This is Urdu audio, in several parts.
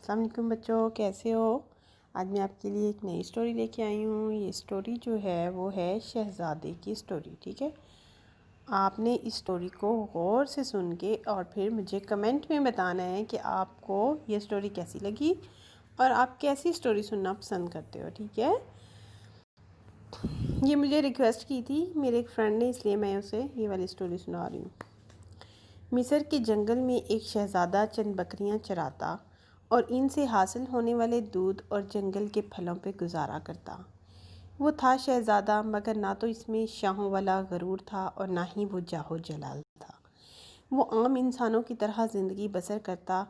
السلام علیکم بچوں، کیسے ہو؟ آج میں آپ کے لیے ایک نئی سٹوری لے کے آئی ہوں۔ یہ سٹوری جو ہے وہ ہے شہزادے کی سٹوری، ٹھیک ہے؟ آپ نے اس سٹوری کو غور سے سن کے اور پھر مجھے کمنٹ میں بتانا ہے کہ آپ کو یہ سٹوری کیسی لگی اور آپ کیسی سٹوری سننا پسند کرتے ہو، ٹھیک ہے؟ یہ مجھے ریکویسٹ کی تھی میرے ایک فرینڈ نے، اس لیے میں اسے یہ والی سٹوری سنا رہی ہوں۔ مصر کے جنگل میں ایک شہزادہ چند بکریاں چراتا اور ان سے حاصل ہونے والے دودھ اور جنگل کے پھلوں پہ گزارا کرتا۔ وہ تھا شہزادہ، مگر نہ تو اس میں شاہوں والا غرور تھا اور نہ ہی وہ جاہ و جلال تھا۔ وہ عام انسانوں کی طرح زندگی بسر کرتا،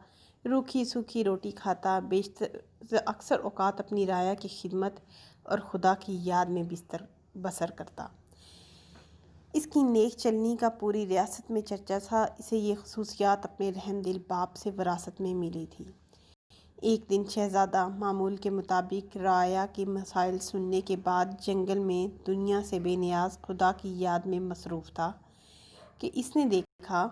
روکھی سوکھی روٹی کھاتا، بیشتر اکثر اوقات اپنی رعایا کی خدمت اور خدا کی یاد میں بسر کرتا۔ اس کی نیک چلنی کا پوری ریاست میں چرچا تھا۔ اسے یہ خصوصیات اپنے رحم دل باپ سے وراثت میں ملی تھی۔ ایک دن شہزادہ معمول کے مطابق رعایا کے مسائل سننے کے بعد جنگل میں دنیا سے بے نیاز خدا کی یاد میں مصروف تھا کہ اس نے دیکھا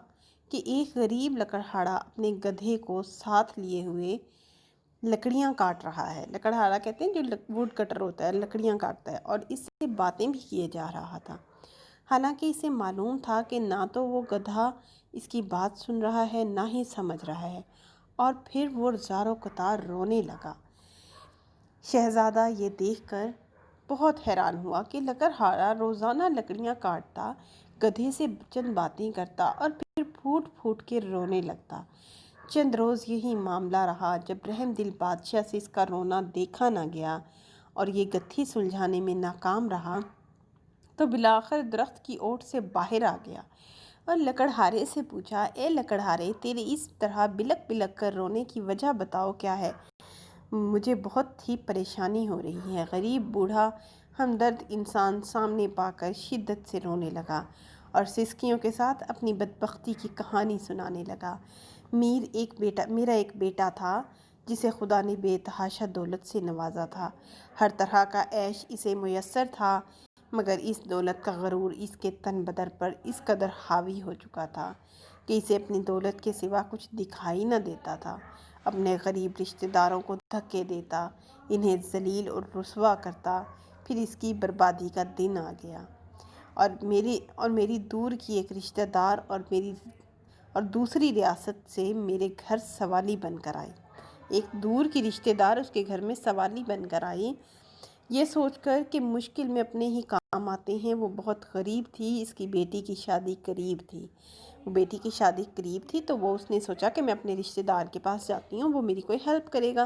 کہ ایک غریب لکڑہارا اپنے گدھے کو ساتھ لیے ہوئے لکڑیاں کاٹ رہا ہے۔ لکڑہارا کہتے ہیں جو ووڈ کٹر ہوتا ہے، لکڑیاں کاٹتا ہے، اور اس سے باتیں بھی کیے جا رہا تھا۔ حالانکہ اسے معلوم تھا کہ نہ تو وہ گدھا اس کی بات سن رہا ہے نہ ہی سمجھ رہا ہے، اور پھر وہ زار و قطار رونے لگا۔ شہزادہ یہ دیکھ کر بہت حیران ہوا کہ لکڑہارا روزانہ لکڑیاں کاٹتا، گدھے سے چند باتیں کرتا اور پھر پھوٹ پھوٹ کے رونے لگتا۔ چند روز یہی معاملہ رہا۔ جب رحم دل بادشاہ سے اس کا رونا دیکھا نہ گیا اور یہ گتھی سلجھانے میں ناکام رہا تو بالآخر درخت کی اوٹ سے باہر آ گیا اور لکڑہارے سے پوچھا، اے لکڑہارے، تیرے اس طرح بلک بلک کر رونے کی وجہ بتاؤ کیا ہے؟ مجھے بہت ہی پریشانی ہو رہی ہے۔ غریب بوڑھا ہمدرد انسان سامنے پا کر شدت سے رونے لگا اور سسکیوں کے ساتھ اپنی بدبختی کی کہانی سنانے لگا۔ میرا ایک بیٹا تھا جسے خدا نے بے تحاشا دولت سے نوازا تھا۔ ہر طرح کا عیش اسے میسر تھا، مگر اس دولت کا غرور اس کے تن بدن پر اس قدر حاوی ہو چکا تھا کہ اسے اپنی دولت کے سوا کچھ دکھائی نہ دیتا تھا۔ اپنے غریب رشتہ داروں کو دھکے دیتا، انہیں ذلیل اور رسوا کرتا۔ پھر اس کی بربادی کا دن آ گیا اور میری دور کی ایک رشتہ دار اور دوسری ریاست سے میرے گھر سوالی بن کر آئی۔ ایک دور کی رشتہ دار اس کے گھر میں سوالی بن کر آئی، یہ سوچ کر کہ مشکل میں اپنے ہی کام آتے ہیں۔ وہ بہت غریب تھی، اس کی بیٹی کی شادی قریب تھی، تو اس نے سوچا کہ میں اپنے رشتہ دار کے پاس جاتی ہوں، وہ میری کوئی ہیلپ کرے گا،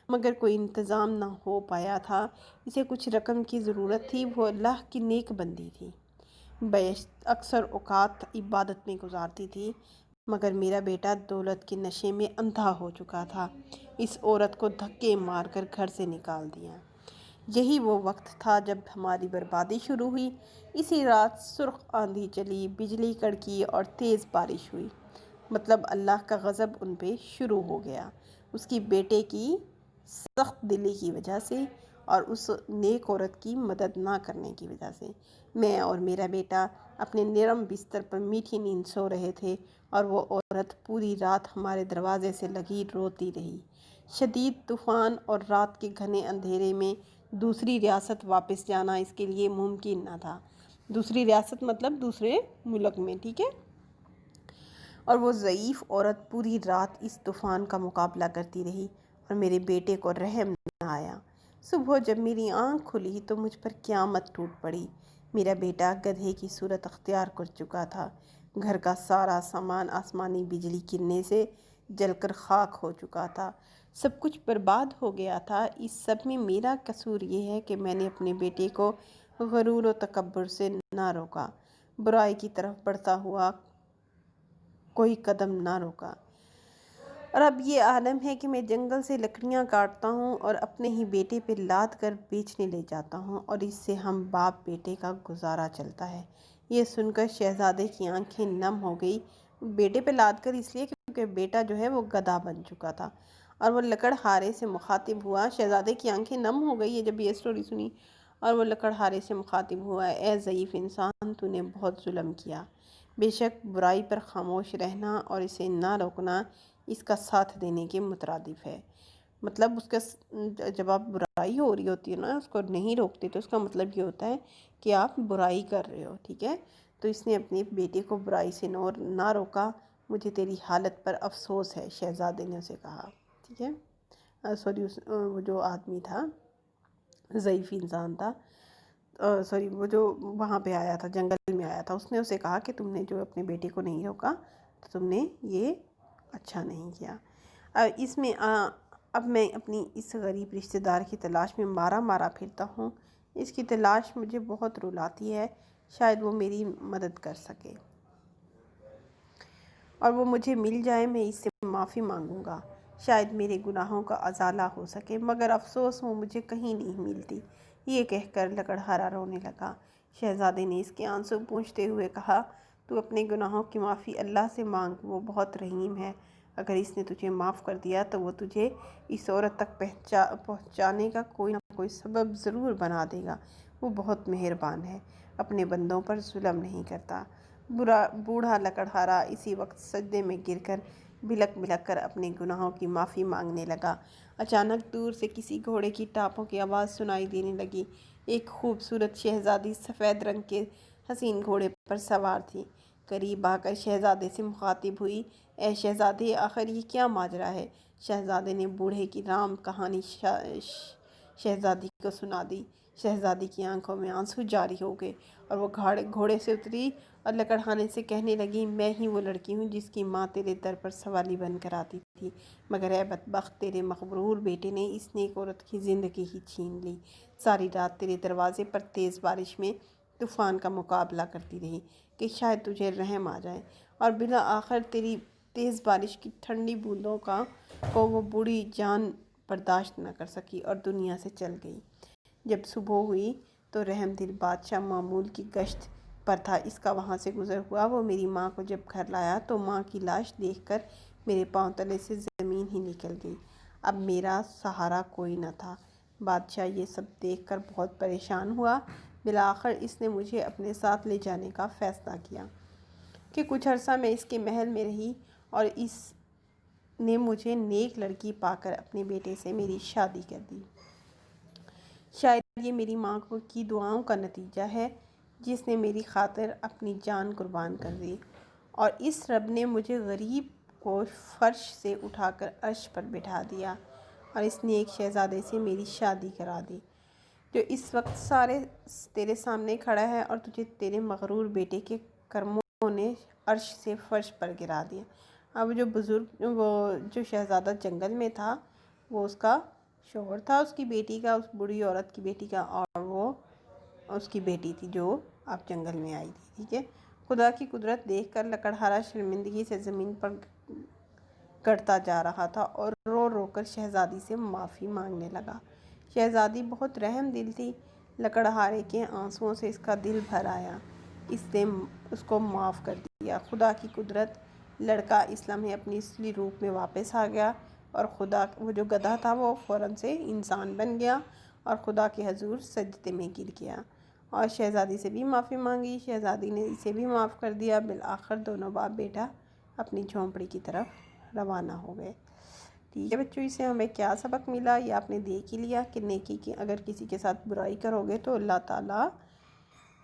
مگر کوئی انتظام نہ ہو پایا تھا۔ اسے کچھ رقم کی ضرورت تھی۔ وہ اللہ کی نیک بندی تھی، اکثر اوقات عبادت میں گزارتی تھی، مگر میرا بیٹا دولت کے نشے میں اندھا ہو چکا تھا۔ اس عورت کو دھکے مار کر گھر سے نکال دیا۔ یہی وہ وقت تھا جب ہماری بربادی شروع ہوئی۔ اسی رات سرخ آندھی چلی، بجلی کڑکی اور تیز بارش ہوئی۔ مطلب اللہ کا غضب ان پہ شروع ہو گیا، اس کی بیٹے کی سخت دلی کی وجہ سے اور اس نیک عورت کی مدد نہ کرنے کی وجہ سے۔ میں اور میرا بیٹا اپنے نرم بستر پر میٹھی نیند سو رہے تھے اور وہ عورت پوری رات ہمارے دروازے سے لگی روتی رہی۔ شدید طوفان اور رات کے گھنے اندھیرے میں دوسری ریاست واپس جانا اس کے لیے ممکن نہ تھا۔ دوسری ریاست مطلب دوسرے ملک میں، ٹھیک ہے؟ اور وہ ضعیف عورت پوری رات اس طوفان کا مقابلہ کرتی رہی اور میرے بیٹے کو رحم نہ آیا۔ صبح جب میری آنکھ کھلی تو مجھ پر قیامت ٹوٹ پڑی۔ میرا بیٹا گدھے کی صورت اختیار کر چکا تھا۔ گھر کا سارا سامان آسمانی بجلی گرنے سے جل کر خاک ہو چکا تھا۔ سب کچھ برباد ہو گیا تھا۔ اس سب میں میرا قصور یہ ہے کہ میں نے اپنے بیٹے کو غرور و تکبر سے نہ روکا، برائی کی طرف بڑھتا ہوا کوئی قدم نہ روکا۔ اور اب یہ عالم ہے کہ میں جنگل سے لکڑیاں کاٹتا ہوں اور اپنے ہی بیٹے پہ لاد کر بیچنے لے جاتا ہوں، اور اس سے ہم باپ بیٹے کا گزارا چلتا ہے۔ یہ سن کر شہزادے کی آنکھیں نم ہو گئی۔ بیٹے پہ لاد کر اس لیے کیونکہ بیٹا جو ہے وہ گدھا بن چکا تھا، اور وہ لکڑہارے سے مخاطب ہوا۔ شہزادے کی آنکھیں نم ہو گئی ہے جب یہ سٹوری سنی، اور وہ لکڑہارے سے مخاطب ہوا، اے ضعیف انسان، تو نے بہت ظلم کیا۔ بے شک برائی پر خاموش رہنا اور اسے نہ روکنا اس کا ساتھ دینے کے مترادف ہے۔ مطلب اس کا جب آپ برائی ہو رہی ہوتی ہے نا، اس کو نہیں روکتے، تو اس کا مطلب یہ ہوتا ہے کہ آپ برائی کر رہے ہو، ٹھیک ہے؟ تو اس نے اپنے بیٹے کو برائی سے نہ روکا۔ مجھے تیری حالت پر افسوس ہے، شہزادے نے اسے کہا، ٹھیک ہے؟ سوری، وہ جو آدمی تھا، ضعیف انسان تھا، سوری، وہ جو وہاں پہ آیا تھا، جنگل میں آیا تھا، اس نے اسے کہا کہ تم نے جو اپنے بیٹے کو نہیں روکا تو تم نے یہ اچھا نہیں کیا۔ اس میں اب میں اپنی اس غریب رشتہ دار کی تلاش میں مارا مارا پھرتا ہوں۔ اس کی تلاش مجھے بہت رلاتی ہے، شاید وہ میری مدد کر سکے اور وہ مجھے مل جائے، میں اس سے معافی مانگوں گا، شاید میرے گناہوں کا ازالہ ہو سکے، مگر افسوس وہ مجھے کہیں نہیں ملتی۔ یہ کہہ کر لکڑہارا رونے لگا۔ شہزادے نے اس کے آنسو پونچھتے ہوئے کہا، تو اپنے گناہوں کی معافی اللہ سے مانگ، وہ بہت رحیم ہے۔ اگر اس نے تجھے معاف کر دیا تو وہ تجھے اس عورت تک پہنچانے کا کوئی نہ کوئی سبب ضرور بنا دے گا۔ وہ بہت مہربان ہے، اپنے بندوں پر ظلم نہیں کرتا۔ بوڑھا لکڑہارا اسی وقت سجدے میں گر کر بلک بلک کر اپنے گناہوں کی معافی مانگنے لگا۔ اچانک دور سے کسی گھوڑے کی ٹاپوں کی آواز سنائی دینے لگی۔ ایک خوبصورت شہزادی سفید رنگ کے حسین گھوڑے پر سوار تھی، قریب آ کر شہزادے سے مخاطب ہوئی، اے شہزادے، آخر یہ کیا ماجرا ہے؟ شہزادے نے بوڑھے کی رام کہانی شہزادی کو سنا دی۔ شہزادی کی آنکھوں میں آنسو جاری ہو گئے اور وہ گھوڑے سے اتری اور لکڑہانے سے کہنے لگی، میں ہی وہ لڑکی ہوں جس کی ماں تیرے در پر سوالی بن کر آتی تھی، مگر اے بدبخت، تیرے مغرور بیٹے نے اس نیک عورت کی زندگی ہی چھین لی۔ ساری رات تیرے دروازے پر تیز بارش میں طوفان کا مقابلہ کرتی رہی کہ شاید تجھے رحم آ جائے، اور بالآخر تیری تیز بارش کی ٹھنڈی بوندوں کو وہ بوڑھی جان برداشت نہ کر سکی اور دنیا سے چل گئی۔ جب صبح ہوئی تو رحم دل بادشاہ معمول کی گشت پر تھا، اس کا وہاں سے گزر ہوا۔ وہ میری ماں کو جب گھر لایا تو ماں کی لاش دیکھ کر میرے پاؤں تلے سے زمین ہی نکل گئی۔ اب میرا سہارا کوئی نہ تھا۔ بادشاہ یہ سب دیکھ کر بہت پریشان ہوا۔ بالآخر اس نے مجھے اپنے ساتھ لے جانے کا فیصلہ کیا کہ کچھ عرصہ میں اس کے محل میں رہی، اور اس نے مجھے نیک لڑکی پا کر اپنے بیٹے سے میری شادی کر دی۔ شاید یہ میری ماں کی دعاؤں کا نتیجہ ہے، جس نے میری خاطر اپنی جان قربان کر دی، اور اس رب نے مجھے غریب کو فرش سے اٹھا کر عرش پر بٹھا دیا، اور اس نے ایک شہزادے سے میری شادی کرا دی، جو اس وقت تیرے سامنے کھڑا ہے، اور تجھے تیرے مغرور بیٹے کے کرموں نے عرش سے فرش پر گرا دیا۔ اب وہ جو شہزادہ جنگل میں تھا، وہ اس کا شوہر تھا، اس کی بیٹی کا، اس بوڑھی عورت کی بیٹی کا، اور وہ اس کی بیٹی تھی جو اب جنگل میں آئی تھی، ٹھیک ہے؟ خدا کی قدرت دیکھ کر لکڑہارا شرمندگی سے زمین پر گڑتا جا رہا تھا اور رو رو کر شہزادی سے معافی مانگنے لگا۔ شہزادی بہت رحم دل تھی، لکڑہارے کے آنسوؤں سے اس کا دل بھر آیا، اس نے اس کو معاف کر دیا۔ خدا کی قدرت، لڑکا اس لمحے اپنی اصلی روپ میں واپس آ گیا، اور وہ جو گدھا تھا وہ فوراً سے انسان بن گیا اور خدا کے حضور سجدے میں گر گیا، اور شہزادی سے بھی معافی مانگی۔ شہزادی نے اسے بھی معاف کر دیا۔ بالآخر دونوں باپ بیٹا اپنی جھونپڑی کی طرف روانہ ہو گئے۔ ٹھیک ہے بچوں، اس سے ہمیں کیا سبق ملا یہ آپ نے دیکھ ہی لیا کہ نیکی کی اگر کسی کے ساتھ برائی کرو گے تو اللہ تعالیٰ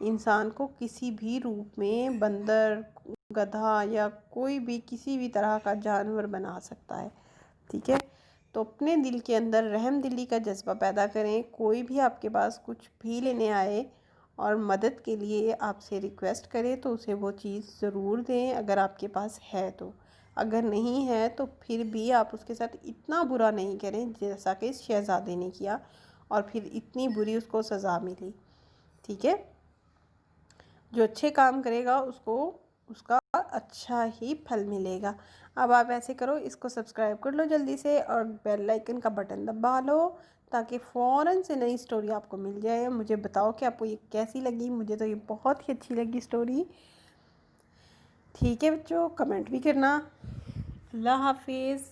انسان کو کسی بھی روپ میں، بندر، گدھا یا کوئی بھی کسی بھی طرح کا جانور بنا سکتا ہے، ٹھیک ہے؟ تو اپنے دل کے اندر رحم دلی کا جذبہ پیدا کریں۔ کوئی بھی آپ کے پاس کچھ بھی لینے آئے اور مدد کے لیے آپ سے ریکویسٹ کرے تو اسے وہ چیز ضرور دیں، اگر آپ کے پاس ہے تو۔ اگر نہیں ہے تو پھر بھی آپ اس کے ساتھ اتنا برا نہیں کریں جیسا کہ اس شہزادے نے کیا، اور پھر اتنی بری اس کو سزا ملی، ٹھیک ہے؟ جو اچھے کام کرے گا اس کا اچھا ہی پھل ملے گا۔ اب آپ ایسے کرو، اس کو سبسکرائب کر لو جلدی سے، اور بیل آئیکن کا بٹن دبا لو تاکہ فوراً سے نئی سٹوری آپ کو مل جائے۔ مجھے بتاؤ کہ آپ کو یہ کیسی لگی، مجھے تو یہ بہت ہی اچھی لگی سٹوری، ٹھیک ہے بچوں؟ کمنٹ بھی کرنا۔ اللہ حافظ۔